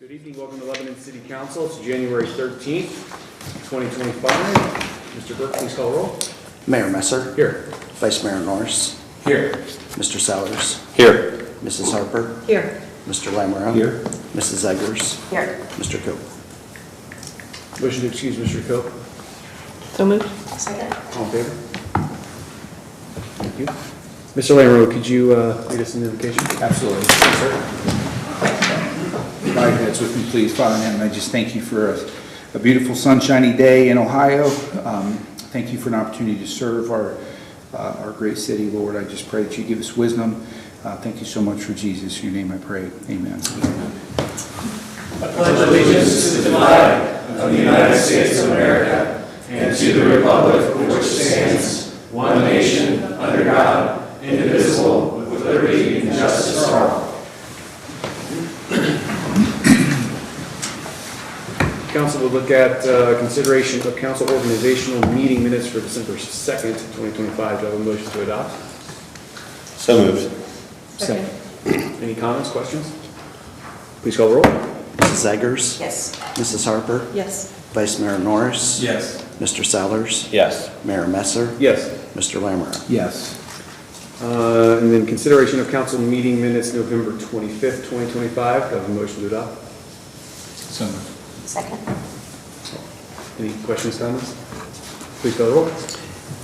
Good evening. Welcome to Lebanon City Council. It's January 13th, 2025. Mr. Burke, please call roll. Mayor Messer. Here. Vice Mayor Norris. Here. Mr. Sellers. Here. Mrs. Harper. Here. Mr. Lamoureux. Here. Mrs. Eggers. Here. Mr. Cope. Motion to excuse Mr. Cope. So moved. Second. All in favor? Thank you. Mr. Lamoureux, could you lead us in the invocation? Absolutely. Yes, sir. Bow your heads with me, please. Father in heaven, I just thank you for a beautiful sunshiny day in Ohio. Thank you for an opportunity to serve our great city, Lord. I just pray that you give us wisdom. Thank you so much for Jesus. In your name I pray. Amen. I pledge allegiance to the flag of the United States of America and to the republic for which it stands, one nation, under God, indivisible, with liberty and justice for all. Council will look at consideration of council organizational meeting minutes for December 2nd, 2025. Do I have a motion to adopt? So moved. Second. Any comments, questions? Please call the roll. Mrs. Eggers. Yes. Mrs. Harper. Yes. Vice Mayor Norris. Yes. Mr. Sellers. Yes. Mayor Messer. Yes. Mr. Lamoureux. Yes. And then consideration of council meeting minutes November 25th, 2025. Do I have a motion to adopt? So moved. Second. Any questions, comments? Please call the roll.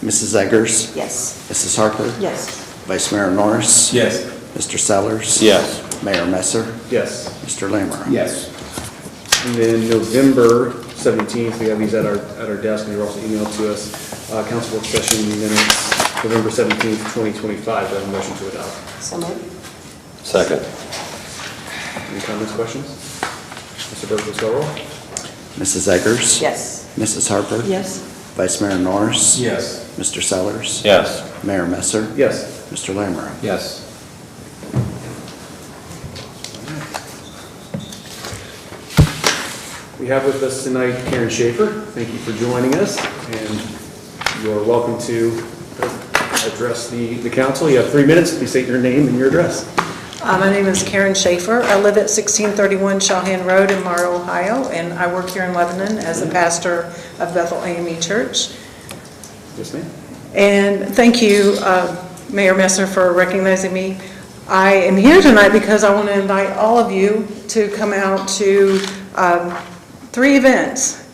Mrs. Eggers. Yes. Mrs. Harper. Yes. Vice Mayor Norris. Yes. Mr. Sellers. Yes. Mayor Messer. Yes. Mr. Lamoureux. Yes. And then November 17th, we have these at our desk, and they're also emailed to us. Council work session minutes, November 17th, 2025. Do I have a motion to adopt? So moved. Second. Any comments, questions? Mr. Burke, please call roll. Mrs. Eggers. Yes. Mrs. Harper. Yes. Vice Mayor Norris. Yes. Mr. Sellers. Yes. Mayor Messer. Yes. Mr. Lamoureux. Yes. We have with us tonight Karen Schaefer. Thank you for joining us, and you're welcome to address the council. You have 3 minutes. Please state your name and your address. My name is Karen Schaefer. I live at 1631 Shawhan Road in Morrow, Ohio, and I work here in Lebanon as a pastor of Bethel AME Church. Yes, ma'am. And thank you, Mayor Messer, for recognizing me. I am here tonight because I want to invite all of you to come out to 3 events.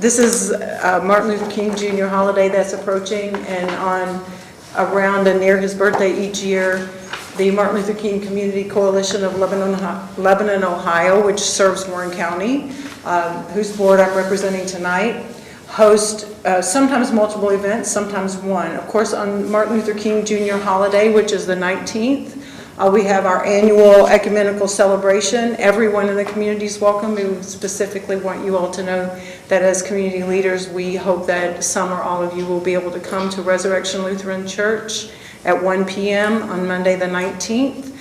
This is Martin Luther King Jr. holiday that's approaching, and around and near his birthday each year, the Martin Luther King Community Coalition of Lebanon, Ohio, which serves Warren County, whose board I'm representing tonight, host sometimes multiple events, sometimes one. Of course, on Martin Luther King Jr. holiday, which is the 19th, we have our annual ecumenical celebration. Everyone in the community is welcome. We specifically want you all to know that as community leaders, we hope that some or all of you will be able to come to Resurrection Lutheran Church at 1 p.m. on Monday the 19th.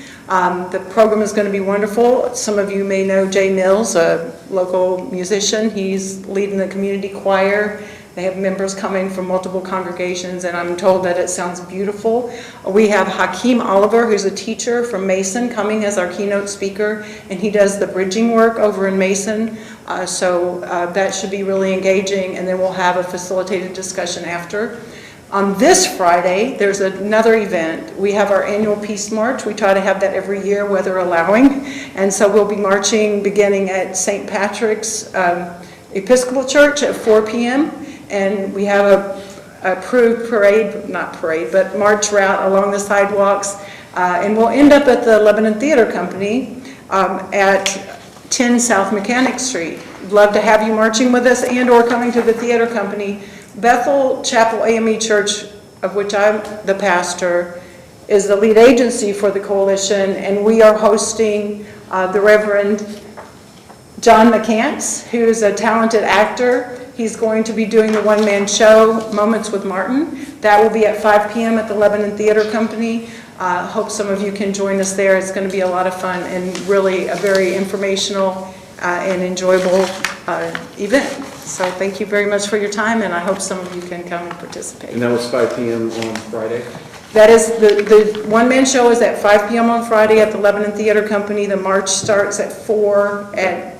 The program is going to be wonderful. Some of you may know Jay Mills, a local musician. He's leading the community choir. They have members coming from multiple congregations, and I'm told that it sounds beautiful. We have Hakeem Oliver, who's a teacher from Mason, coming as our keynote speaker, and he does the bridging work over in Mason. So that should be really engaging, and then we'll have a facilitated discussion after. On this Friday, there's another event. We have our annual Peace March. We try to have that every year, weather allowing. And so we'll be marching beginning at St. Patrick's Episcopal Church at 4 p.m. And we have a approved march route along the sidewalks. And we'll end up at the Lebanon Theater Company at 10 South Mechanic Street. Love to have you marching with us and or coming to the theater company. Bethel Chapel AME Church, of which I'm the pastor, is the lead agency for the coalition, and we are hosting the Reverend John McCants, who is a talented actor. He's going to be doing the one-man show, Moments with Martin. That will be at 5 p.m. at the Lebanon Theater Company. Hope some of you can join us there. It's going to be a lot of fun and really a very informational and enjoyable event. So thank you very much for your time, and I hope some of you can come and participate. And that was 5 p.m. on Friday? That is, the one-man show is at 5 p.m. on Friday at the Lebanon Theater Company. The march starts at 4 at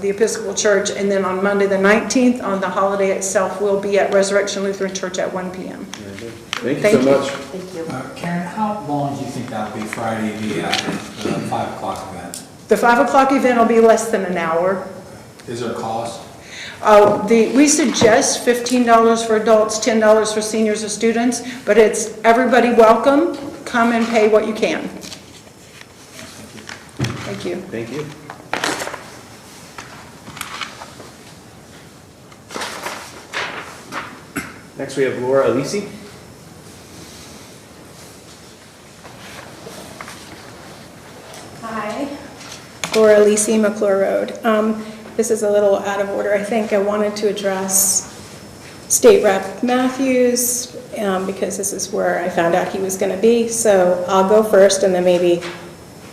the Episcopal Church, and then on Monday the 19th, on the holiday itself, we'll be at Resurrection Lutheran Church at 1 p.m. Thank you Thank so you. much. Thank you. Karen, how long do you think that'll be Friday, the 5 o'clock event? The 5 o'clock event will be less than an hour. Is there a cost? We suggest $15 for adults, $10 for seniors or students, but it's everybody welcome. Come and pay what you can. Thank you. Thank you. Next, we have Laura Alisi. Hi, Laura Lisi, McClure Road. This is a little out of order. I think I wanted to address State Rep Matthews because this is where I found out he was going to be. So I'll go first, and then maybe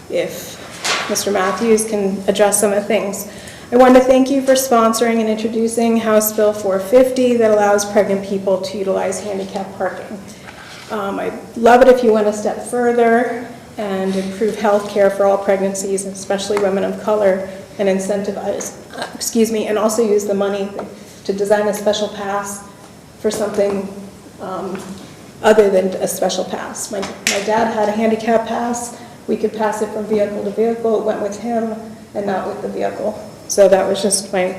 if Mr. Matthews can address some of the things. I want to thank you for sponsoring and introducing House Bill 450 that allows pregnant people to utilize handicap parking. I'd love it if you went a step further and improve health care for all pregnancies, especially women of color, and incentivize, and also use the money to design a special pass for something other than a special pass. My dad had a handicap pass. We could pass it from vehicle to vehicle. It went with him and not with the vehicle. So that was just my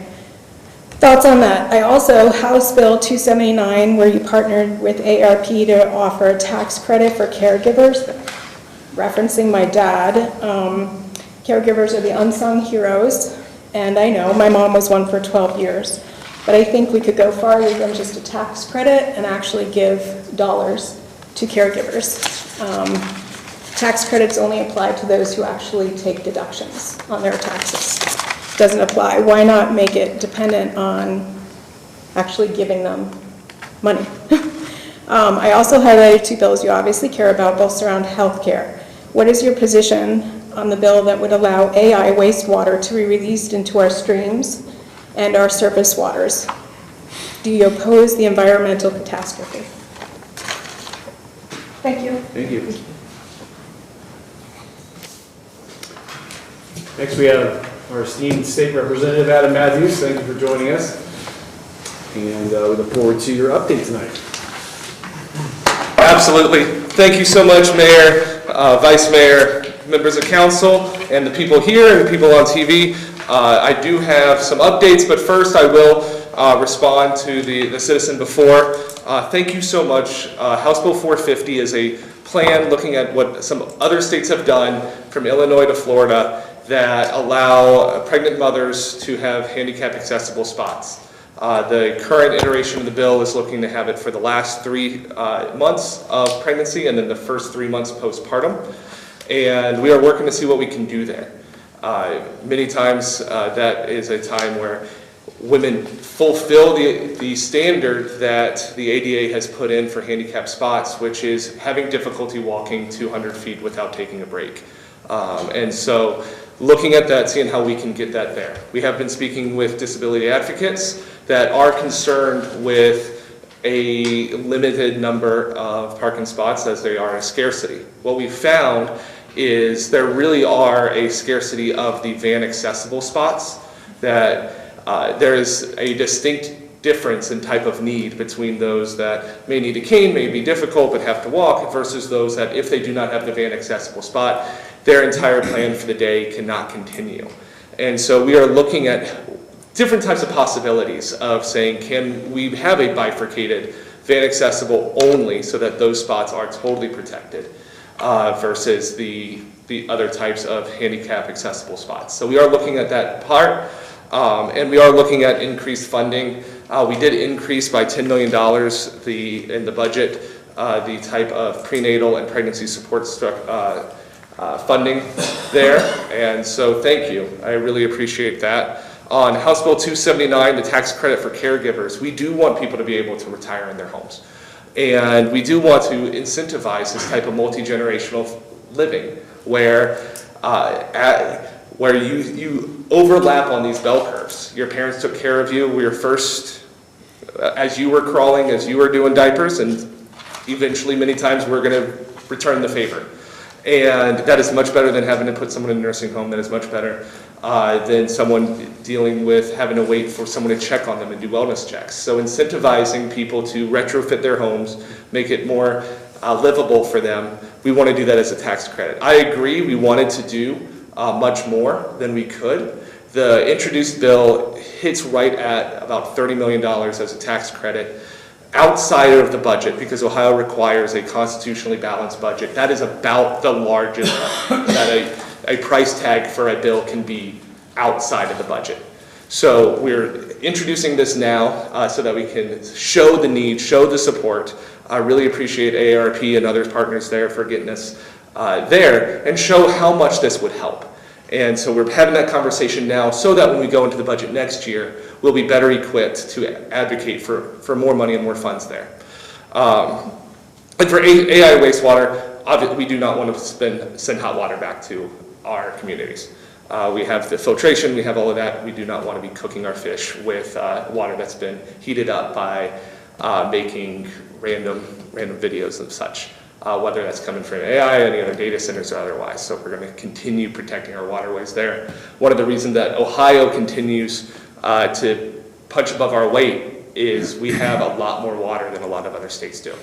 thoughts on that. I also, House Bill 279, where you partnered with ARP to offer a tax credit for caregivers, referencing my dad. Caregivers are the unsung heroes, and I know my mom was one for 12 years. But I think we could go farther than just a tax credit and actually give dollars to caregivers. Tax credits only apply to those who actually take deductions on their taxes. Doesn't apply. Why not make it dependent on actually giving them money? I also highlighted 2 bills you obviously care about, both surround healthcare. What is your position on the bill that would allow AI wastewater to be released into our streams and our surface waters? Do you oppose the environmental catastrophe? Thank you. Thank you. Next, we have our esteemed State Representative Adam Matthews. Thank you for joining us. And we look forward to your update tonight. Absolutely. Thank you so much, Mayor, Vice Mayor, members of council, and the people here and the people on TV. I do have some updates, but first I will respond to the citizen before. Thank you so much. House Bill 450 is a plan looking at what some other states have done from Illinois to Florida that allow pregnant mothers to have handicap accessible spots. The current iteration of the bill is looking to have it for the last 3 months of pregnancy and then the first 3 months postpartum. And we are working to see what we can do there. Many times that is a time where women fulfill the standard that the ADA has put in for handicap spots, which is having difficulty walking 200 feet without taking a break. And so looking at that, seeing how we can get that there. We have been speaking with disability advocates that are concerned with a limited number of parking spots as they are a scarcity. What we found is there really are a scarcity of the van accessible spots, that there is a distinct difference in type of need between those that may need a cane, may be difficult but have to walk, versus those that if they do not have the van accessible spot, their entire plan for the day cannot continue. And so we are looking at different types of possibilities of saying, can we have a bifurcated van accessible only so that those spots are totally protected versus the other types of handicap accessible spots. So we are looking at that part, and we are looking at increased funding. We did increase by $10 million in the budget the type of prenatal and pregnancy support funding there, and so thank you. I really appreciate that. On House Bill 279, the tax credit for caregivers, we do want people to be able to retire in their homes. And we do want to incentivize this type of multi-generational living where you overlap on these bell curves. Your parents took care of you. We were first, as you were crawling, as you were doing diapers, and eventually, many times, we're going to return the favor. And that is much better than having to put someone in a nursing home. That is much better than someone dealing with having to wait for someone to check on them and do wellness checks. So incentivizing people to retrofit their homes, make it more livable for them, we want to do that as a tax credit. I agree, we wanted to do much more than we could. The introduced bill hits right at about $30 million as a tax credit outside of the budget, because Ohio requires a constitutionally balanced budget. That is about the largest that a price tag for a bill can be outside of the budget. So we're introducing this now so that we can show the need, show the support. I really appreciate AARP and other partners there for getting us there, and show how much this would help. And so we're having that conversation now so that when we go into the budget next year, we'll be better equipped to advocate for more money and more funds there. And for AI wastewater, obviously we do not want to send hot water back to our communities. We have the filtration, we have all of that. We do not want to be cooking our fish with water that's been heated up by making random videos and such. Whether that's coming from AI, any other data centers, or otherwise. So we're going to continue protecting our waterways there. One of the reasons that Ohio continues to punch above our weight is we have a lot more water than a lot of other states do.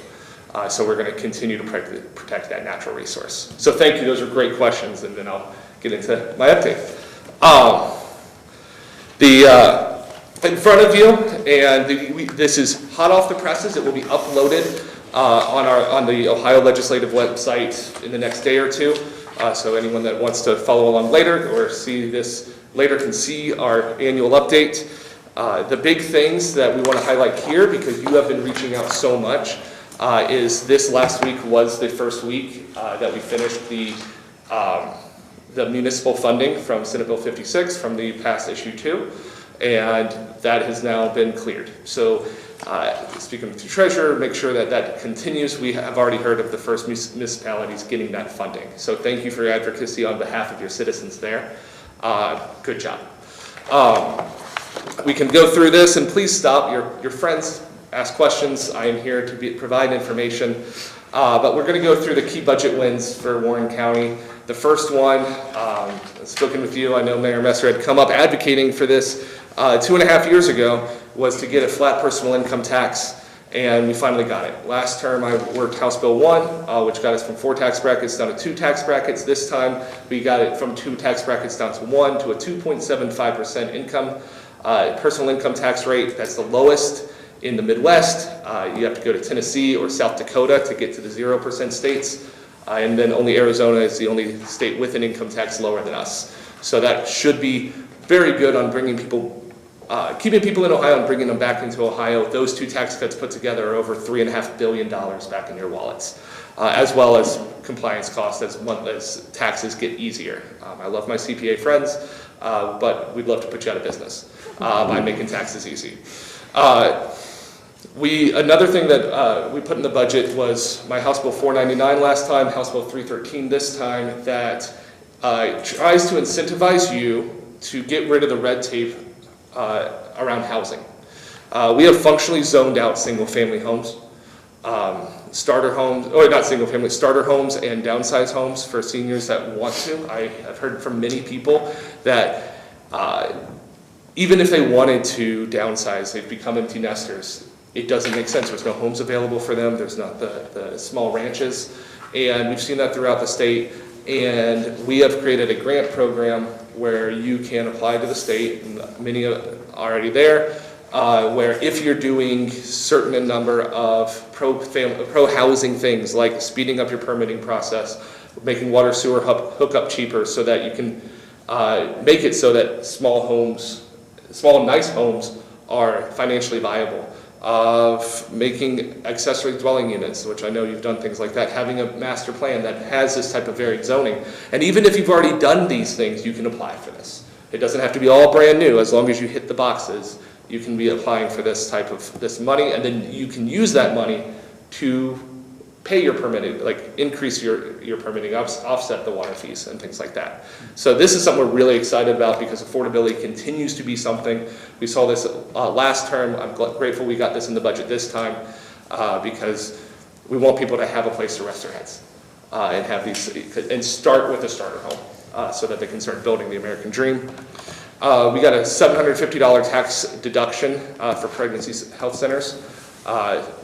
So we're going to continue to protect that natural resource. So thank you, those are great questions, and then I'll get into my update. In front of you, and this is hot off the presses, it will be uploaded on the Ohio Legislative website in the next day or two. So anyone that wants to follow along later or see this later can see our annual update. The big things that we want to highlight here, because you have been reaching out so much, is this last week was the first week that we finished the municipal funding from Senate Bill 56 from the past issue 2, and that has now been cleared. So speaking with the treasurer, make sure that that continues. We have already heard of the first municipalities getting that funding. So thank you for your advocacy on behalf of your citizens there. Good job. We can go through this, and please stop your friends, ask questions. I am here to provide information. But we're going to go through the key budget wins for Warren County. The first one, I've spoken with you, I know Mayor Messer had come up advocating for this 2.5 years ago, was to get a flat personal income tax, and we finally got it. Last term I worked House Bill 1, which got us from 4 tax brackets down to 2 tax brackets. This time we got it from 2 tax brackets down to 1 to a 2.75% income, personal income tax rate. That's the lowest in the Midwest. You have to go to Tennessee or South Dakota to get to the 0% states. And then only Arizona is the only state with an income tax lower than us. So that should be very good on bringing people, keeping people in Ohio and bringing them back into Ohio. Those 2 tax cuts put together are over $3.5 billion back in your wallets, as well as compliance costs as taxes get easier. I love my CPA friends, but we'd love to put you out of business by making taxes easy. Another thing that we put in the budget was my House Bill 499 last time, House Bill 313 this time, that tries to incentivize you to get rid of the red tape around housing. We have functionally zoned out single-family homes, starter homes, or not single-family, starter homes and downsize homes for seniors that want to. I have heard from many people that even if they wanted to downsize, they've become empty nesters. It doesn't make sense. There's no homes available for them. There's not the small ranches. And we've seen that throughout the state. And we have created a grant program where you can apply to the state, and many are already there, where if you're doing certain number of pro-housing things, like speeding up your permitting process, making water sewer hookup cheaper so that you can make it so that small nice homes are financially viable, of making accessory dwelling units, which I know you've done things like that, having a master plan that has this type of varied zoning. And even if you've already done these things, you can apply for this. It doesn't have to be all brand new. As long as you hit the boxes, you can be applying for this type of this money, and then you can use that money to pay your permitting, like increase your permitting, offset the water fees and things like that. So this is something we're really excited about, because affordability continues to be something. We saw this last term. I'm grateful we got this in the budget this time, because we want people to have a place to rest their heads and have these, and start with a starter home so that they can start building the American dream. We got a $750 tax deduction for pregnancy health centers.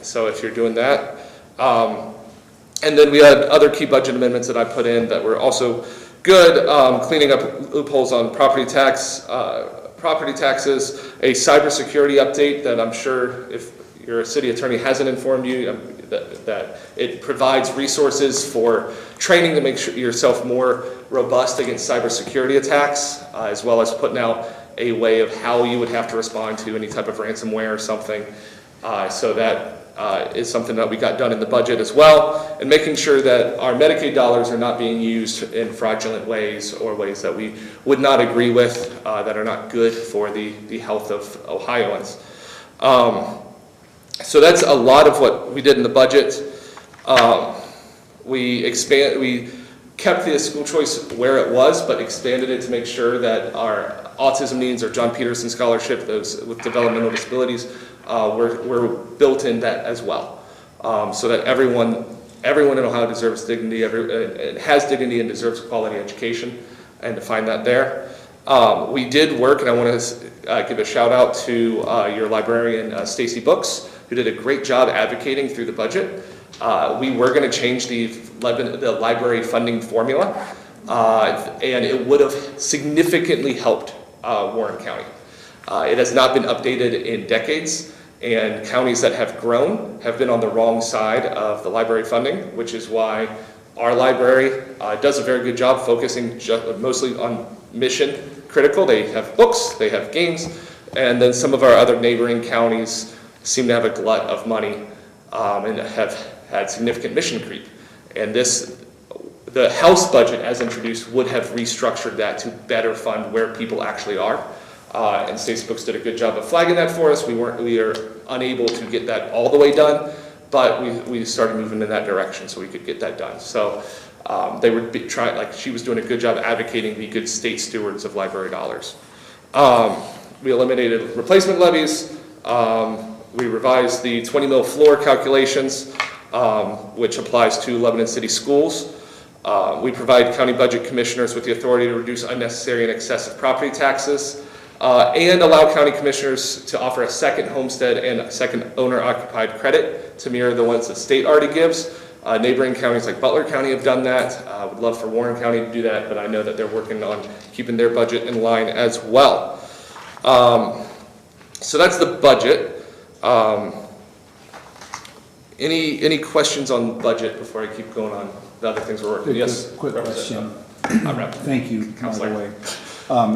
So if you're doing that. And then we had other key budget amendments that I put in that were also good, cleaning up loopholes on property taxes, a cybersecurity update that I'm sure if your city attorney hasn't informed you that it provides resources for training to make sure yourself more robust against cybersecurity attacks, as well as putting out a way of how you would have to respond to any type of ransomware or something. So that is something that we got done in the budget as well, and making sure that our Medicaid dollars are not being used in fraudulent ways or ways that we would not agree with, that are not good for the health of Ohioans. So that's a lot of what we did in the budget. We kept the school choice where it was, but expanded it to make sure that our autism needs, our John Peterson Scholarship, those with developmental disabilities, were built in that as well. So that everyone in Ohio deserves dignity, has dignity and deserves quality education, and to find that there. We did work, and I want to give a shout out to your librarian, Stacy Books, who did a great job advocating through the budget. We were going to change the library funding formula, and it would have significantly helped Warren County. It has not been updated in decades, and counties that have grown have been on the wrong side of the library funding, which is why our library does a very good job focusing mostly on mission critical. They have books, they have games, and then some of our other neighboring counties seem to have a glut of money and have had significant mission creep. And the House budget as introduced would have restructured that to better fund where people actually are. And Stacy Books did a good job of flagging that for us. We are unable to get that all the way done, but we started moving in that direction so we could get that done. So they were trying, like she was doing a good job advocating the good state stewards of library dollars. We eliminated replacement levies. We revised the 20 mil floor calculations, which applies to Lebanon City schools. We provide county budget commissioners with the authority to reduce unnecessary and excessive property taxes, and allow county commissioners to offer a second homestead and a second owner-occupied credit to mirror the ones the state already gives. Neighboring counties like Butler County have done that. I would love for Warren County to do that, but I know that they're working on keeping their budget in line as well. So that's the budget. Any questions on budget before I keep going on the other things we're working on? Yes? Quick question. Thank Thank you, by the Counselor. way.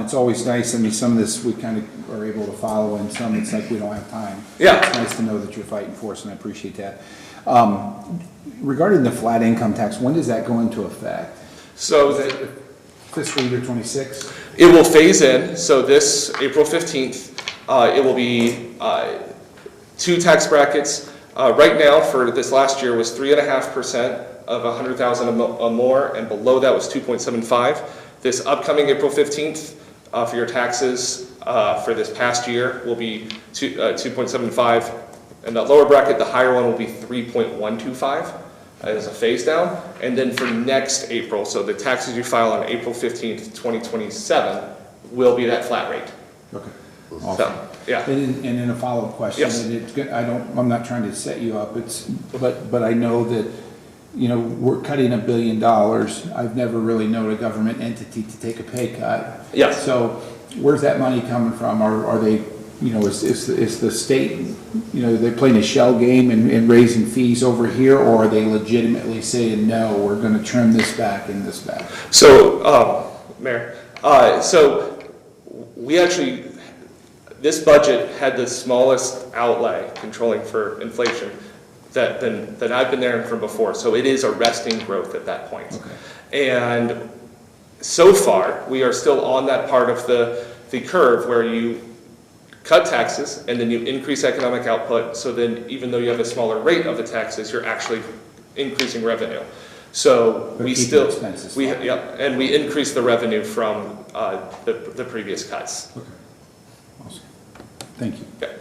It's always nice, I mean, some of this we kind of are able to follow, and some it's like we don't have time. Yeah. It's nice to know that you're fighting for us, and I appreciate that. Regarding the flat income tax, when does that go into effect? So Fiscal year 26? it will phase in. So this April 15th, it will be 2 tax brackets. Right now, for this last year, was 3.5% of 100,000 or more, and below that was 2.75. This upcoming April 15th, for your taxes for this past year will be 2.75. And that lower bracket, the higher one will be 3.125 as a phase down. And then for next April, so the taxes you file on April 15th, 2027 will be that flat rate. Okay. So, Awesome. yeah. And then a follow-up question. Yes. And it's good, I'm not trying to set you up, but I know that, you know, we're cutting $1 billion. I've never really known a government entity to take a pay cut. Yes. So where's that money coming from? Are they, you know, is the state, you know, they're playing a shell game and raising fees over here, or are they legitimately saying, no, we're gonna trim this back and this back? So, Mayor, so we actually, this budget had the smallest outlay controlling for inflation that I've been there from before. So it is arresting growth at that point. Okay. And so far, we are still on that part of the curve where you cut taxes and then you increase economic output. So then even though you have a smaller rate of the taxes, you're actually increasing revenue. So But we keeping still, expenses we, low. yeah, and we increase the revenue from the previous cuts. Okay. Awesome. Thank you. Okay.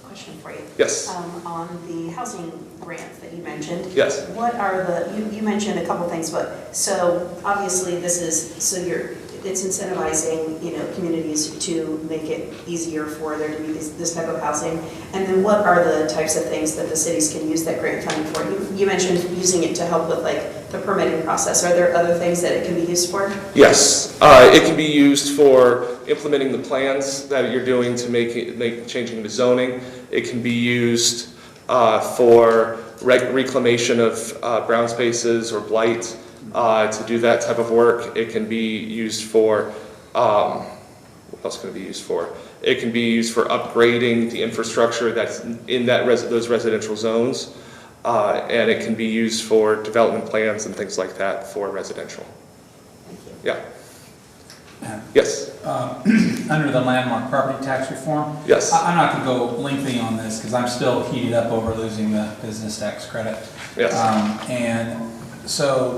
question for you. Yes. On the housing grants that you mentioned. Yes. What are you mentioned a couple things, but, so obviously this is, so it's incentivizing, communities to make it easier for there to be this type of housing. And then what are the types of things that the cities can use that grant funding for? You mentioned using it to help with like the permitting process. Are there other things that it can be used for? Yes, it can be used for implementing the plans that you're doing to changing the zoning. It can be used for reclamation of brown spaces or blight. To do that type of work. It can be used for, what else can it be used for? It can be used for upgrading the infrastructure that's in those residential zones. And it can be used for development plans and things like that for residential. Yeah. Yes. Under the landmark property tax reform. Yes. I'm not going to go lengthy on this because I'm still heated up over losing the business tax credit. Yes.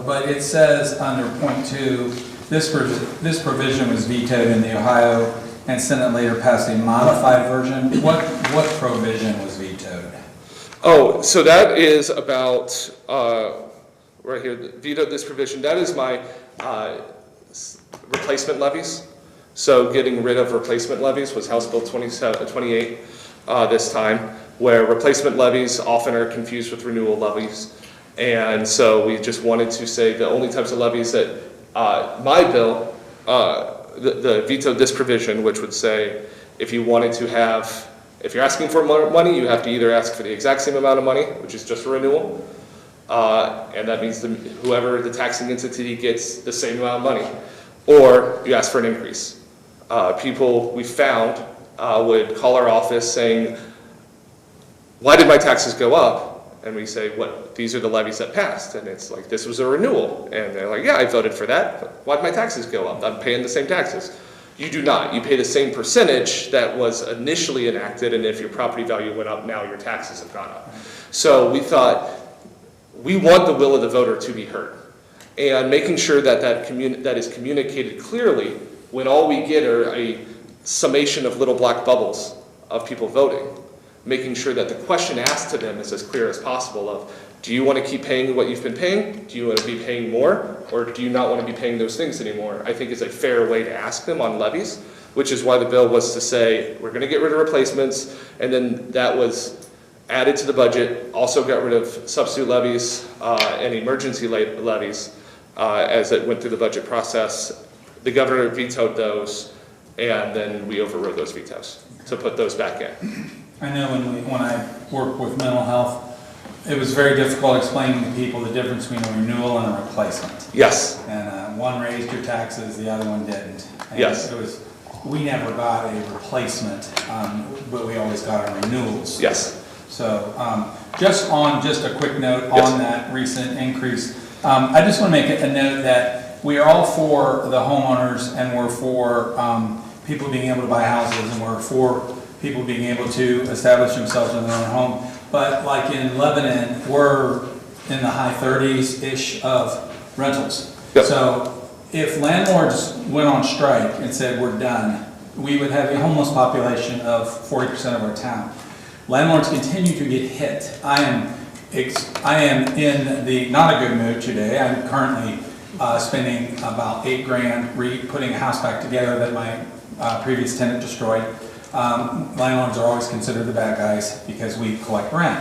But it says under point 2, this provision was vetoed in the Ohio and Senate later passed a modified version. What provision was vetoed? Oh, so that is about, right here, vetoed this provision. That is my replacement levies. So getting rid of replacement levies was House Bill 28 this time, where replacement levies often are confused with renewal levies. And so we just wanted to say the only types of levies that my bill, the vetoed this provision, which would say if you wanted to have, if you're asking for more money, you have to either ask for the exact same amount of money, which is just a renewal, and that means whoever the taxing entity gets the same amount of money, or you ask for an increase. People we found would call our office saying, why did my taxes go up? And we say, what? These are the levies that passed. And it's like, this was a renewal. And they're like, yeah, I voted for that. But why'd my taxes go up? I'm paying the same taxes. You do not. You pay the same percentage that was initially enacted. And if your property value went up, now your taxes have gone up. So we thought, we want the will of the voter to be heard. And making sure that that is communicated clearly when all we get are a summation of little black bubbles of people voting. Making sure that the question asked to them is as clear as possible of, do you want to keep paying what you've been paying? Do you want to be paying more? Or do you not want to be paying those things anymore? I think is a fair way to ask them on levies, which is why the bill was to say, we're going to get rid of replacements, and then that was added to the budget, also got rid of substitute levies and emergency levies as it went through the budget process. The governor vetoed those, and then we overrode those vetoes to put those back in. I know when I worked with mental health, it was very difficult explaining to people the difference between a renewal and a replacement. Yes. And one raised your taxes, the other one didn't. And Yes. We never got a replacement, but we always got our renewals. Yes. So just a quick note Yes. on that recent increase, I just want to make a note that we are all for the homeowners and we're for people being able to buy houses and we're for people being able to establish themselves in their own home. But like in Lebanon, we're in the high 30s-ish of rentals. Yep. So if landlords went on strike and said we're done, we would have a homeless population of 40% of our town. Landlords continue to get hit. I am in the not a good mood today. I'm currently spending about $8,000 putting a house back together that my previous tenant destroyed. Landlords are always considered the bad guys because we collect rent.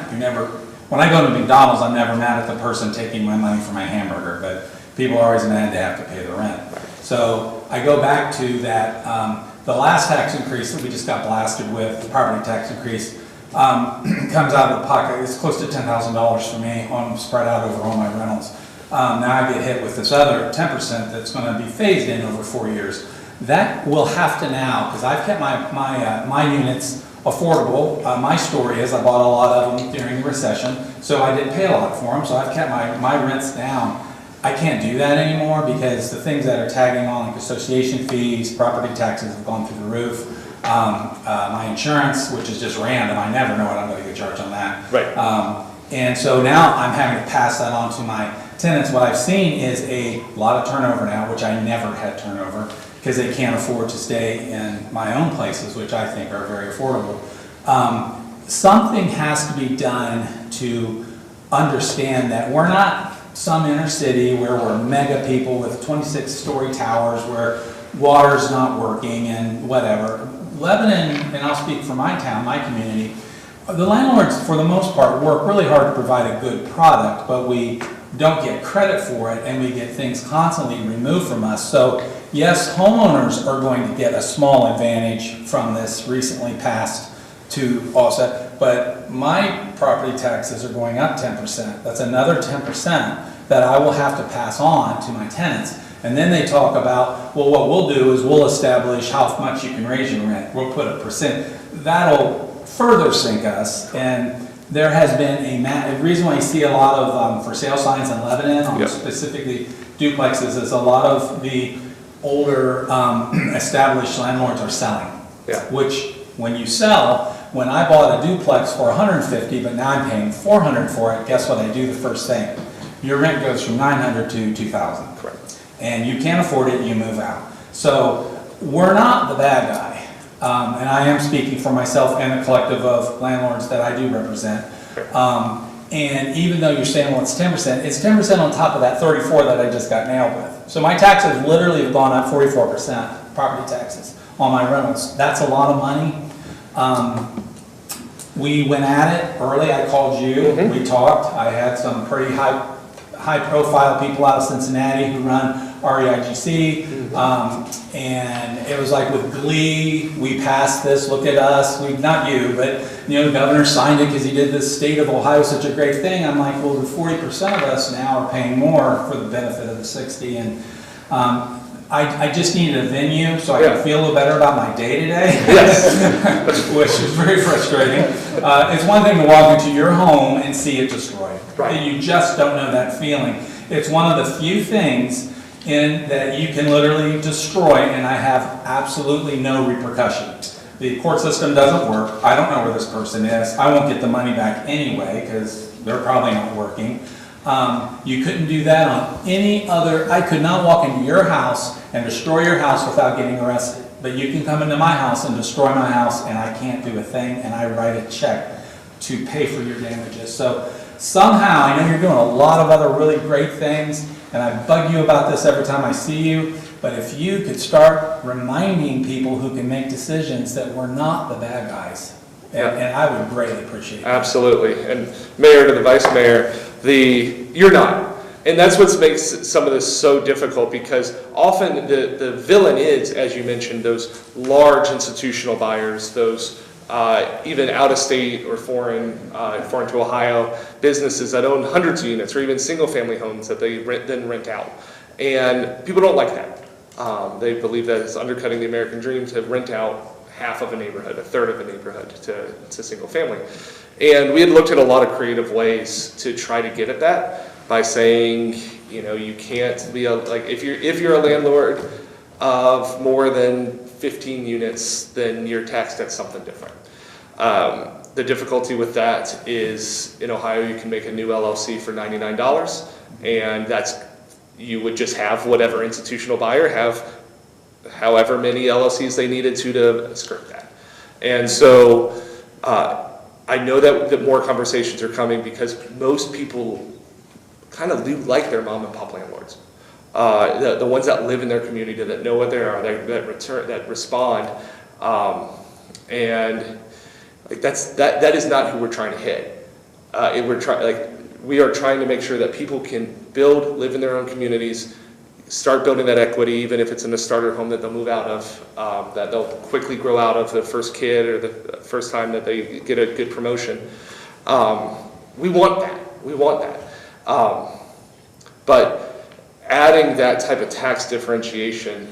When I go to McDonald's, I'm never mad at the person taking my money for my hamburger, but people are always mad they have to pay the rent. So I go back to that, the last tax increase that we just got blasted with, the property tax increase, comes out of the pocket. It's close to $10,000 for me spread out over all my rentals. Now I get hit with this other 10% that's going to be phased in over 4 years. That will have to now, because I've kept my units affordable. My story is I bought a lot of them during the recession, so I didn't pay a lot for them, so I've kept my rents down. I can't do that anymore because the things that are tagging on, like association fees, property taxes have gone through the roof. My insurance, which is just random, I never know what I'm going to get charged on that. Right. And so now I'm having to pass that on to my tenants. What I've seen is a lot of turnover now, which I never had turnover, because they can't afford to stay in my own places, which I think are very affordable. something has to be done to understand that we're not some inner city where we're mega people with 26-story towers where water's not working and whatever. Lebanon, and I'll speak for my town, my community, the landlords, for the most part, work really hard to provide a good product, but we don't get credit for it, and we get things constantly removed from us. So, yes, homeowners are going to get a small advantage from this recently passed to offset, but my property taxes are going up 10%. That's another 10% that I will have to pass on to my tenants. And then they talk about, well, what we'll do is we'll establish how much you can raise your rent. We'll put a percent. That'll further sink us, and there has been a reason why you see a lot of for sale signs in Lebanon, on specifically duplexes, is a lot of the older established landlords are selling. Which, when you sell, when I bought a duplex for $150, but now I'm paying $400 for it, guess what I do the first thing? Your rent goes from $900 to $2,000. Correct. And you can't afford it, you move out. So we're not the bad guy. And I am speaking for myself and a collective of landlords that I do represent. And even though you're saying, well, it's 10% on top of that 34 that I just got nailed with. So my taxes literally have gone up 44%, property taxes, on my rentals. That's a lot of money. We went at it early. I called you. We talked. I had some pretty high-profile people out of Cincinnati who run REIGC, and it was like with glee, we passed this, look at us, not you, but the governor signed it because he did this state of Ohio such a great thing. I'm like, well, the 40% of us now are paying more for the benefit of the 60, and I just needed a venue so I could feel a little better about my day-to-day, which is very frustrating. It's one thing to walk into your home and see it destroyed. You just don't know that feeling. It's one of the few things that you can literally destroy, and I have absolutely no repercussion. The court system doesn't work. I don't know where this person is. I won't get the money back anyway because they're probably not working. You couldn't do that on any other. I could not walk into your house and destroy your house without getting arrested. But you can come into my house and destroy my house, and I can't do a thing, and I write a check to pay for your damages. So somehow, I know you're doing a lot of other really great things, and I bug you about this every time I see you, but if you could start reminding people who can make decisions that we're not the bad guys, and I would greatly appreciate that. Absolutely. And Mayor to the Vice Mayor, you're not. And that's what makes some of this so difficult, because often the villain is, as you mentioned, those large institutional buyers, those even out-of-state or foreign to Ohio businesses that own hundreds of units, or even single-family homes that they then rent out. And people don't like that. They believe that it's undercutting the American dream to rent out half of a neighborhood, a third of a neighborhood to single family. And we had looked at a lot of creative ways to try to get at that by saying, you can't be if you're a landlord of more than 15 units, then you're taxed at something different. The difficulty with that is in Ohio you can make a new LLC for $99, and you would just have whatever institutional buyer have however many LLCs they needed to skirt that. And so I know that more conversations are coming, because most people kind of do like their mom and pop landlords. The ones that live in their community, that know what they are, that respond, and that is not who we're trying to hit. We are trying to make sure that people can live in their own communities, start building that equity, even if it's in a starter home that they'll move out of, that they'll quickly grow out of the first kid or the first time that they get a good promotion. We want that. But adding that type of tax differentiation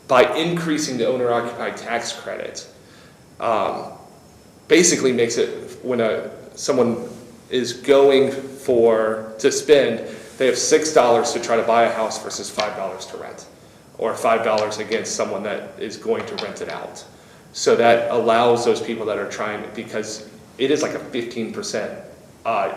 by increasing the owner-occupied tax credit basically makes it, when someone is going to spend, they have $6 to try to buy a house versus $5 to rent, or $5 against someone that is going to rent it out. So that allows those people that are trying, because it is like a 15%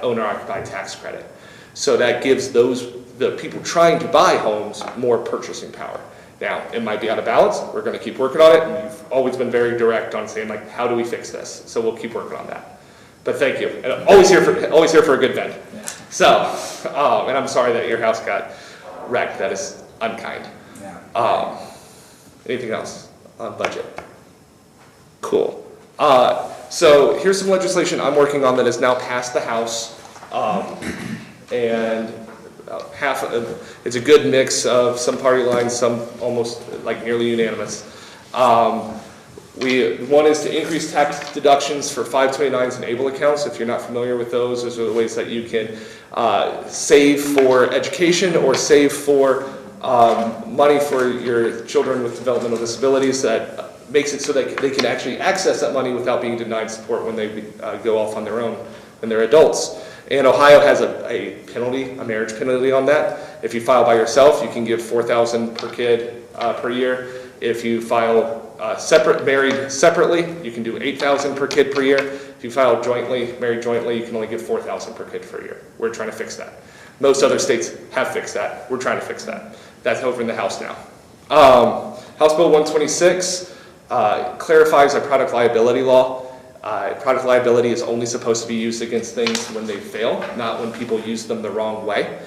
owner-occupied tax credit. So that gives the people trying to buy homes more purchasing power. Now, it might be out of balance, we're gonna keep working on it, and you've always been very direct on saying like, how do we fix this? So we'll keep working on that. But thank you, and I'm always here for a good vent. So, and I'm sorry that your house got wrecked, that is unkind. Anything else on budget? Cool. So here's some legislation I'm working on that has now passed the House, and it's a good mix of some party lines, some almost like nearly unanimous. One is to increase tax deductions for 529s and ABLE accounts. If you're not familiar with those are the ways that you can save for education or save for money for your children with developmental disabilities. That makes it so that they can actually access that money without being denied support when they go off on their own when they're adults. And Ohio has a penalty, a marriage penalty on that. If you file by yourself, you can give $4,000 per kid per year. If you file married separately, you can do $8,000 per kid per year. If you file married jointly, you can only give $4,000 per kid per year. We're trying to fix that. Most other states have fixed that. We're trying to fix that. That's over in the House now. House Bill 126 clarifies our product liability law. Product liability is only supposed to be used against things when they fail, not when people use them the wrong way.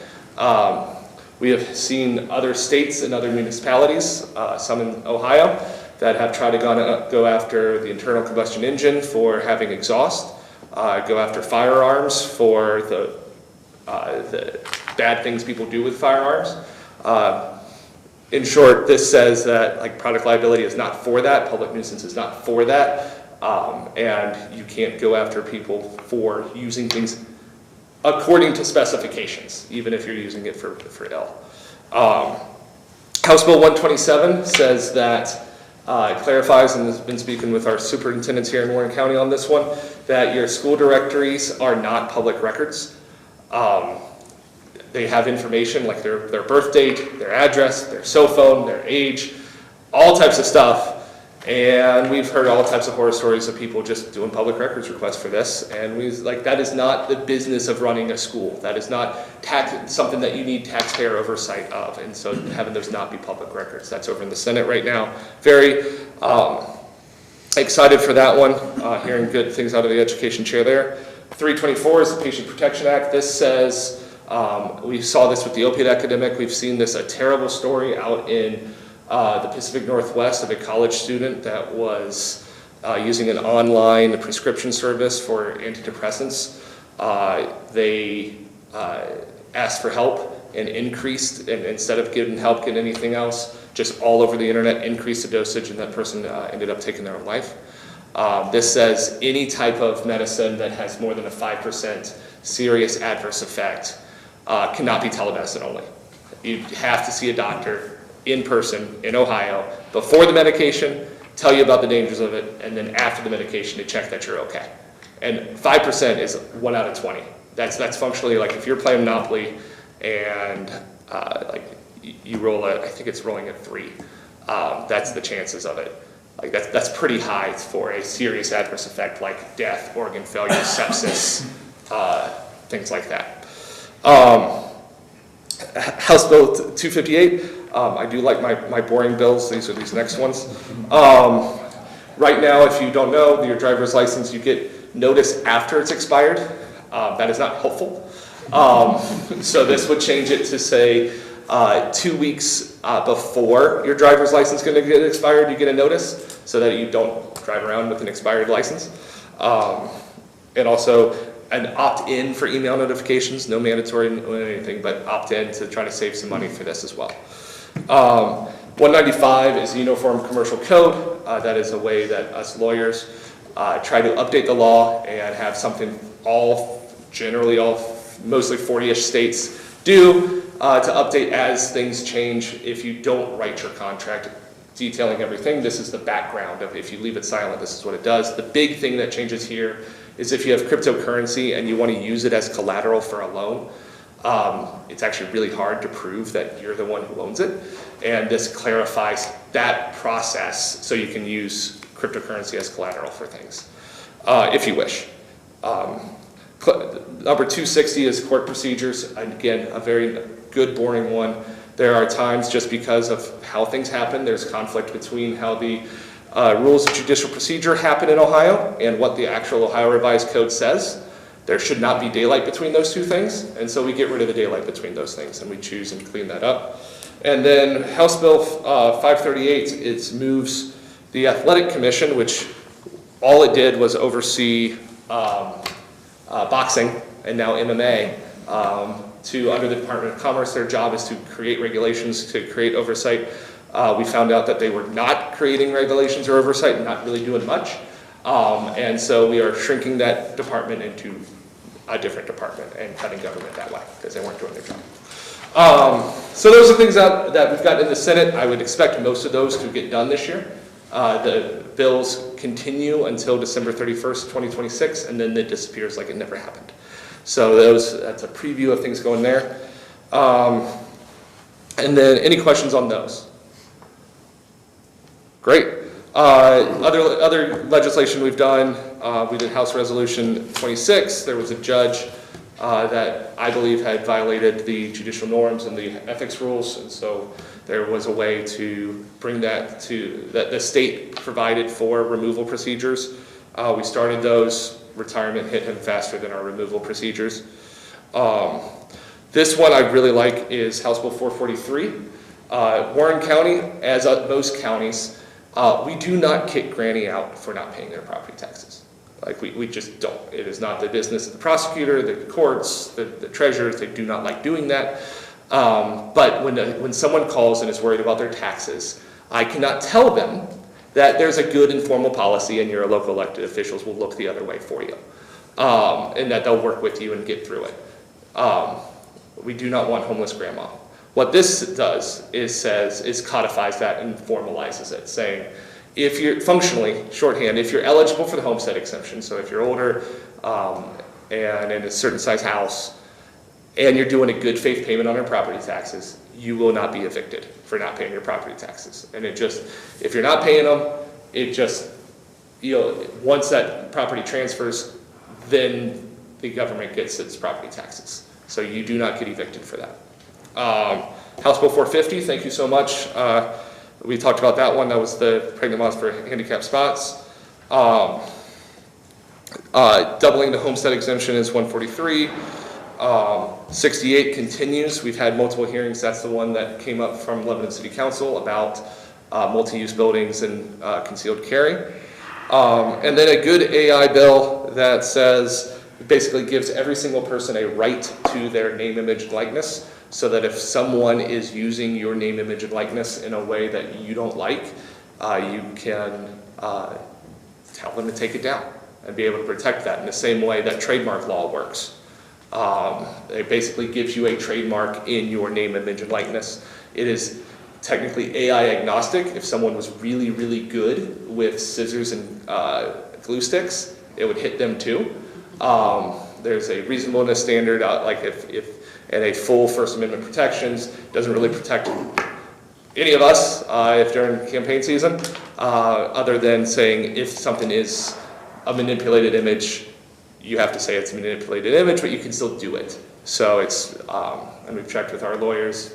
We have seen other states and other municipalities, some in Ohio, that have tried to go after the internal combustion engine for having exhaust, go after firearms for the bad things people do with firearms. In short, this says that like product liability is not for that, public nuisance is not for that, and you can't go after people for using things according to specifications, even if you're using it for ill. House Bill 127 says that, it clarifies, and has been speaking with our superintendents here in Warren County on this one, that your school directories are not public records. They have information like their birth date, their address, their cell phone, their age, all types of stuff. And we've heard all types of horror stories of people just doing public records requests for this. And that is not the business of running a school. That is not something that you need taxpayer oversight of. And so having those not be public records. That's over in the Senate right now. Very excited for that one. Hearing good things out of the education chair there. 324 is the Patient Protection Act. This says, we saw this with the opiate epidemic. We've seen this, a terrible story out in the Pacific Northwest of a college student that was using an online prescription service for antidepressants. They asked for help and increased, and instead of getting help, getting anything else, just all over the internet, increased the dosage, and that person ended up taking their own life. This says any type of medicine that has more than a 5% serious adverse effect cannot be telemedicine only. You have to see a doctor in person in Ohio before the medication, tell you about the dangers of it, and then after the medication to check that you're okay. And 5% is 1 out of 20. That's functionally like if you're playing Monopoly and like you roll I think it's rolling at 3. That's the chances of it. Like that's pretty high for a serious adverse effect like death, organ failure, sepsis, things like that. House Bill 258. I do like my boring bills. These are these next ones. Right now, if you don't know, your driver's license, you get notice after it's expired. That is not helpful. So this would change it to say 2 weeks before your driver's license is going to get expired, you get a notice so that you don't drive around with an expired license. And also an opt-in for email notifications, no mandatory anything, but opt-in to try to save some money for this as well. 195 is the Uniform Commercial Code. That is a way that us lawyers try to update the law and have something mostly 40-ish states do to update as things change. If you don't write your contract detailing everything, this is the background of if you leave it silent, this is what it does. The big thing that changes here is if you have cryptocurrency and you want to use it as collateral for a loan, it's actually really hard to prove that you're the one who owns it. And this clarifies that process so you can use cryptocurrency as collateral for things, if you wish. Number 260 is court procedures. Again, a very good, boring one. There are times, just because of how things happen, there's conflict between how the rules of judicial procedure happen in Ohio and what the actual Ohio Revised Code says. There should not be daylight between those two things, and so we get rid of the daylight between those things, and we choose and clean that up. And then House Bill 538, it moves the Athletic Commission, which all it did was oversee boxing and now MMA, to under the Department of Commerce. Their job is to create regulations, to create oversight. We found out that they were not creating regulations or oversight and not really doing much. And so we are shrinking that department into a different department and cutting government that way because they weren't doing their job. So those are things that we've got in the Senate. I would expect most of those to get done this year. The bills continue until December 31st, 2026, and then it disappears like it never happened. So that's a preview of things going there. And then any questions on those? Great. Other legislation we've done, we did House Resolution 26. There was a judge that I believe had violated the judicial norms and the ethics rules, and so there was a way to bring that to, that the state provided for removal procedures. We started those. Retirement hit him faster than our removal procedures. This one I really like is House Bill 443. Warren County, as most counties, we do not kick Granny out for not paying their property taxes. Like we just don't. It is not the business of the prosecutor, the courts, the treasurers. They do not like doing that. But when someone calls and is worried about their taxes, I cannot tell them that there's a good informal policy and your local elected officials will look the other way for you, and that they'll work with you and get through it. We do not want homeless grandma. What this does is codifies that and formalizes it, saying if you're functionally, shorthand, if you're eligible for the homestead exemption, so if you're older and in a certain size house and you're doing a good faith payment on your property taxes, you will not be evicted for not paying your property taxes. And it just, if you're not paying them, it just, once that property transfers, then the government gets its property taxes. So you do not get evicted for that. House Bill 450, thank you so much. We talked about that one. That was the pregnant moms for handicapped spots. Doubling the homestead exemption is 143. 68 continues. We've had multiple hearings. That's the one that came up from Lebanon City Council about multi-use buildings and concealed carry. And then a good AI bill that says, basically gives every single person a right to their name, image, and likeness, so that if someone is using your name, image, and likeness in a way that you don't like, you can tell them to take it down and be able to protect that in the same way that trademark law works. It basically gives you a trademark in your name, image, and likeness. It is technically AI agnostic. If someone was really, really good with scissors and glue sticks, it would hit them too. There's a reasonableness standard, like if and a full First Amendment protections, doesn't really protect any of us if during campaign season, other than saying if something is a manipulated image, you have to say it's a manipulated image, but you can still do it. So it's, and we've checked with our lawyers,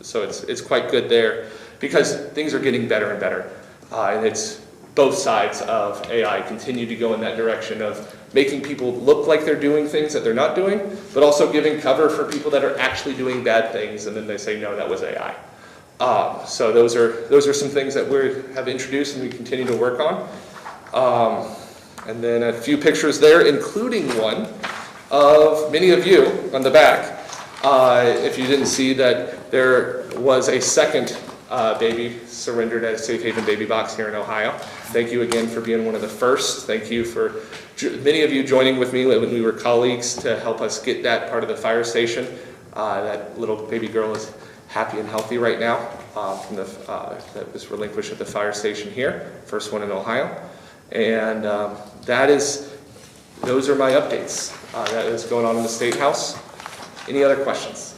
so it's quite good there, because things are getting better and better. And it's both sides of AI continue to go in that direction of making people look like they're doing things that they're not doing, but also giving cover for people that are actually doing bad things, and then they say, no, that was AI. So those are some things that we have introduced and we continue to work on. And then a few pictures there, including one of many of you on the back. If you didn't see that there was a second baby surrendered at a Safe Haven baby box here in Ohio. Thank you again for being one of the first. Thank you for many of you joining with me when we were colleagues to help us get that part of the fire station. That little baby girl is happy and healthy right now from that was relinquished at the fire station here, first one in Ohio. And those are my updates. That is going on in the State House. Any other questions?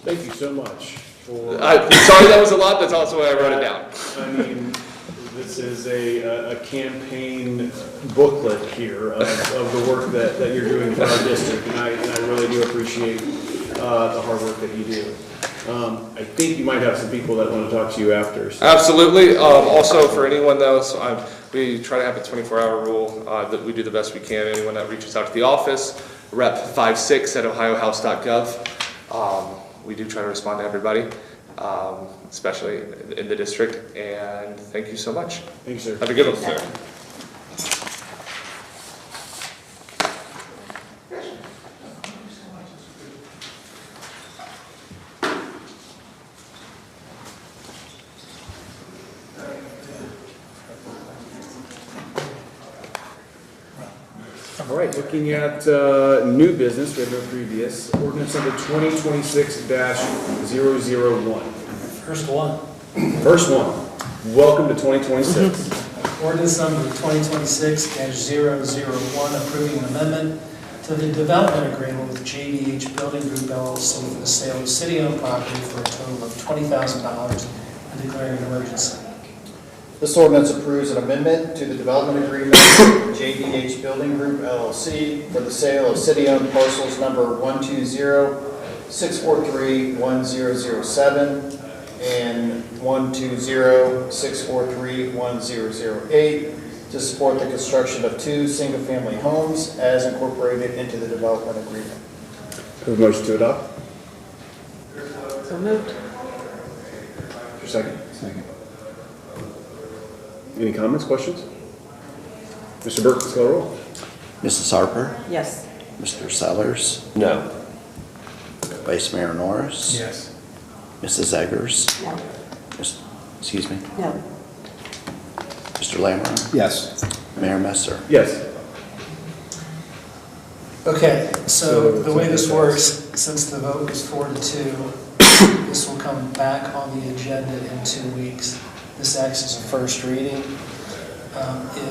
Thank you so much for. Sorry that was a lot, that's also why I wrote it down. I mean, This is a campaign booklet here of the work that you're doing for our district, and I really do appreciate the hard work that you do. I think you might have some people that want to talk to you after. So. Absolutely. Also, for anyone though, we try to have a 24-hour rule that we do the best we can. Anyone that reaches out to the office, rep56@ohiohouse.gov. We do try to respond to everybody, especially in the district. And thank you so much. Thank you, sir. Have a good one, sir. All right, looking at new business, we have no previous. Ordinance number 2026-001. First one. First one, welcome to 2026. Ordinance number 2026-001, approving an amendment to the development agreement with JDH Building Group LLC for the sale of city-owned property for a total of $20,000 and declaring an emergency. This ordinance approves an amendment to the development agreement with JDH Building Group LLC for the sale of city-owned parcels number 120-643-1007 and 120-643-1008 to support the construction of 2 single-family homes as incorporated into the development agreement. Have a motion to adopt? So moved. Your second? Second. Any comments, questions? Mr. Burke, please call the roll. Mrs. Harper? Yes. Mr. Sellers? No. Vice Mayor Norris? Yes. Mrs. Eggers? No. Excuse me? No. Mr. Lammerow? Yes. Mayor Messer? Yes. Okay, So so the way this works, since the vote was 4-2, this will come back on the agenda in 2 weeks. This acts as a first reading.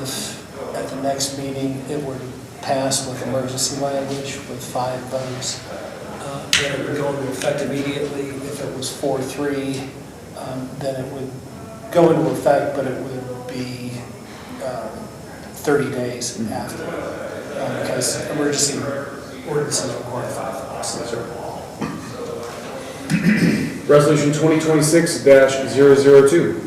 If at the next meeting it were passed with emergency language with 5 votes, then it would go into effect immediately. If it was 4-3, then it would go into effect, but it would be 30 days after, because emergency ordinances require 5 votes. Yes, sir. Resolution 2026-002.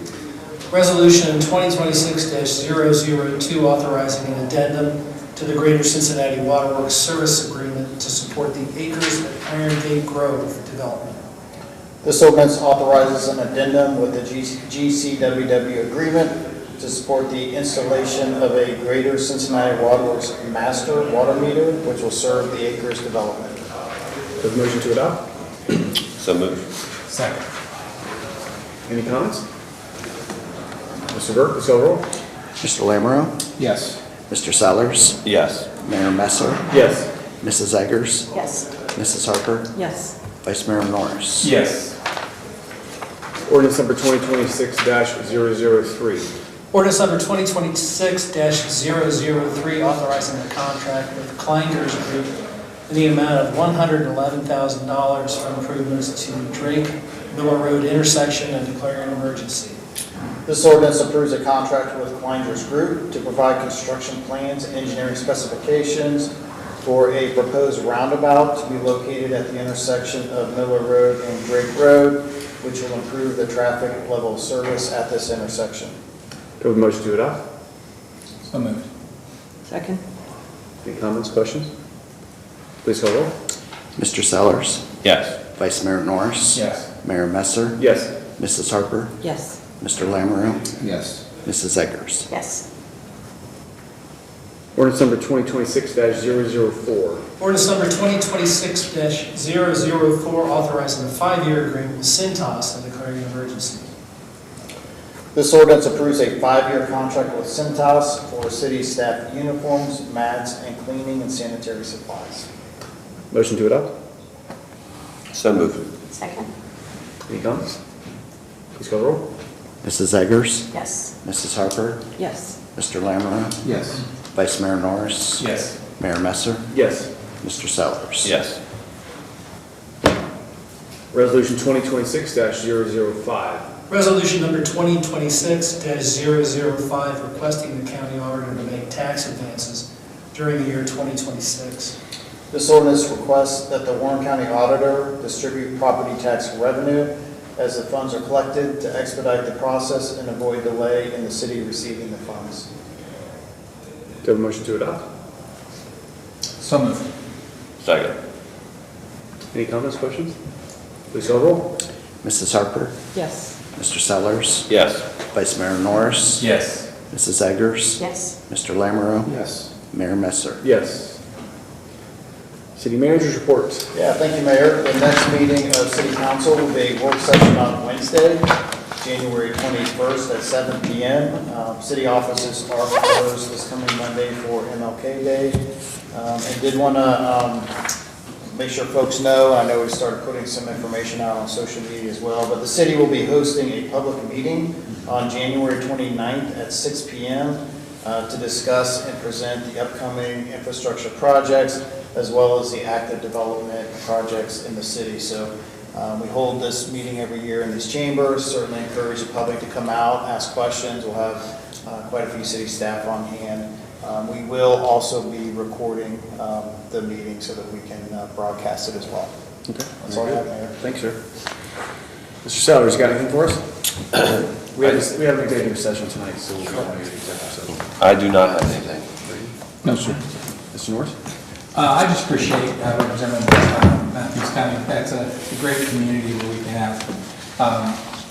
Resolution 2026-002, authorizing an addendum to the Greater Cincinnati Waterworks Service Agreement to support the Acres at Iron Gate Grove development. This ordinance authorizes an addendum with the GCWW agreement to support the installation of a Greater Cincinnati Waterworks master water meter, which will serve the Acres development. Have a motion to adopt? So moved. Second. Any comments? Mr. Burke, please call the roll. Mr. Lammerow? Yes. Mr. Sellers? Yes. Mayor Messer? Yes. Mrs. Eggers? Yes. Mrs. Harper? Yes. Vice Mayor Norris? Yes. Ordinance number 2026-003. Ordinance number 2026-003, authorizing a contract with Kleinger's Group in the amount of $111,000 for improvements to Drake Miller Road intersection and declaring an emergency. This ordinance approves a contract with Kleinger's Group to provide construction plans and engineering specifications for a proposed roundabout to be located at the intersection of Miller Road and Drake Road, which will improve the traffic level of service at this intersection. Do we have a motion to adopt? So moved. Second. Any comments, questions? Please call the roll. Mr. Sellers? Yes. Vice Mayor Norris? Yes. Mayor Messer? Yes. Mrs. Harper? Yes. Mr. Lammerow? Yes. Mrs. Eggers? Yes. Ordinance number 2026-004. Ordinance number 2026-004, authorizing a 5-year agreement with Cintas and declaring an emergency. This ordinance approves a 5-year contract with Cintas for city staff uniforms, mats, and cleaning and sanitary supplies. Motion to adopt? So moved. Second. Any comments? Please call the roll. Mrs. Eggers? Yes. Mrs. Harper? Yes. Mr. Lammerow? Yes. Vice Mayor Norris? Yes. Mayor Messer? Yes. Mr. Sellers? Resolution 2026-005. Resolution number 2026-005, requesting the county auditor to make tax advances during the year 2026. This ordinance requests that the Warren County Auditor distribute property tax revenue as the funds are collected to expedite the process and avoid delay in the city receiving the funds. Do you have a motion to adopt? So moved. Second. Any comments, questions? Please call the roll. Mrs. Harper? Yes. Mr. Sellers? Yes. Vice Mayor Norris? Yes. Mrs. Eggers? Yes. Mr. Lamoureux? Yes. Mayor Messer? Yes. City Manager's report. Yeah, thank you, Mayor. The next meeting of City Council will be a work session on Wednesday, January 21st at 7 p.m. City offices are closed this coming Monday for MLK Day. And did want to make sure folks know, I know we started putting some information out on social media as well, but the city will be hosting a public meeting on January 29th at 6 p.m. To discuss and present the upcoming infrastructure projects as well as the active development projects in the city. So we hold this meeting every year in these chambers. Certainly encourage the public to come out, ask questions. We'll have quite a few city staff on hand. We will also be recording the meeting so that we can broadcast it as well. Okay. That's all I have, Mayor. Thanks, sir. Mr. Sellers, you got anything for us? We have an executive session tonight, so we'll go into executive session. I do not have anything. No, sir. Mr. Norris? I just appreciate Representative Matthews County. That's a great community where we can have,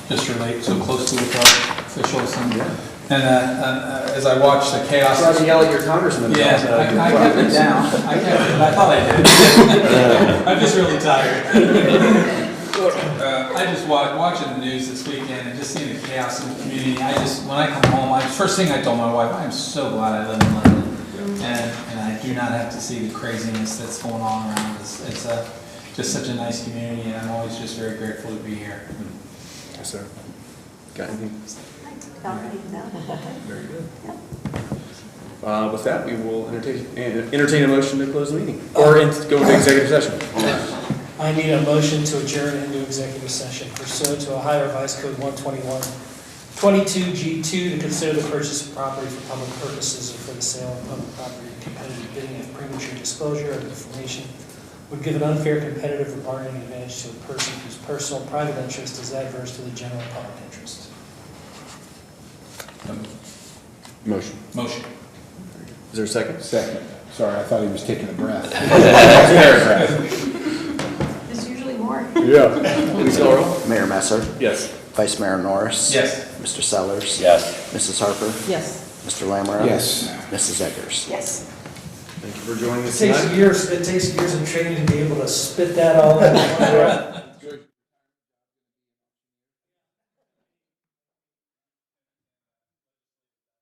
just relate so closely with our officials. And as I watch the chaos. Try to yell at your congressman. Yeah, I kept it down. I thought I did. I'm just really tired. I just watching the news this weekend and just seeing the chaos in the community. When I come home, first thing I told my wife, I am so glad I live in Lebanon. And I do not have to see the craziness that's going on around us. It's just such a nice community, and I'm always just very grateful to be here. Yes, sir. Got anything? Very good. With that, we will entertain a motion to close the meeting, or go into executive session. I need a motion to adjourn into executive session pursuant to Ohio Revised Code 121-22G2 to consider the purchase of property for public purposes or for the sale of public property. Competitive bidding and premature disclosure of information would give an unfair competitive or bargaining advantage to a person whose personal private interest is adverse to the general public interest. Motion. Motion. Is there a second? Second. Sorry, I thought he was taking a breath. There's usually more. Yeah. Please call the roll. Mayor Messer? Yes. Vice Mayor Norris? Yes. Mr. Sellers? Yes. Mrs. Harper? Yes. Mr. Lamoureux? Yes. Mrs. Eggers? Yes. Thank you for joining us It tonight. takes years of training to be able to spit that all out.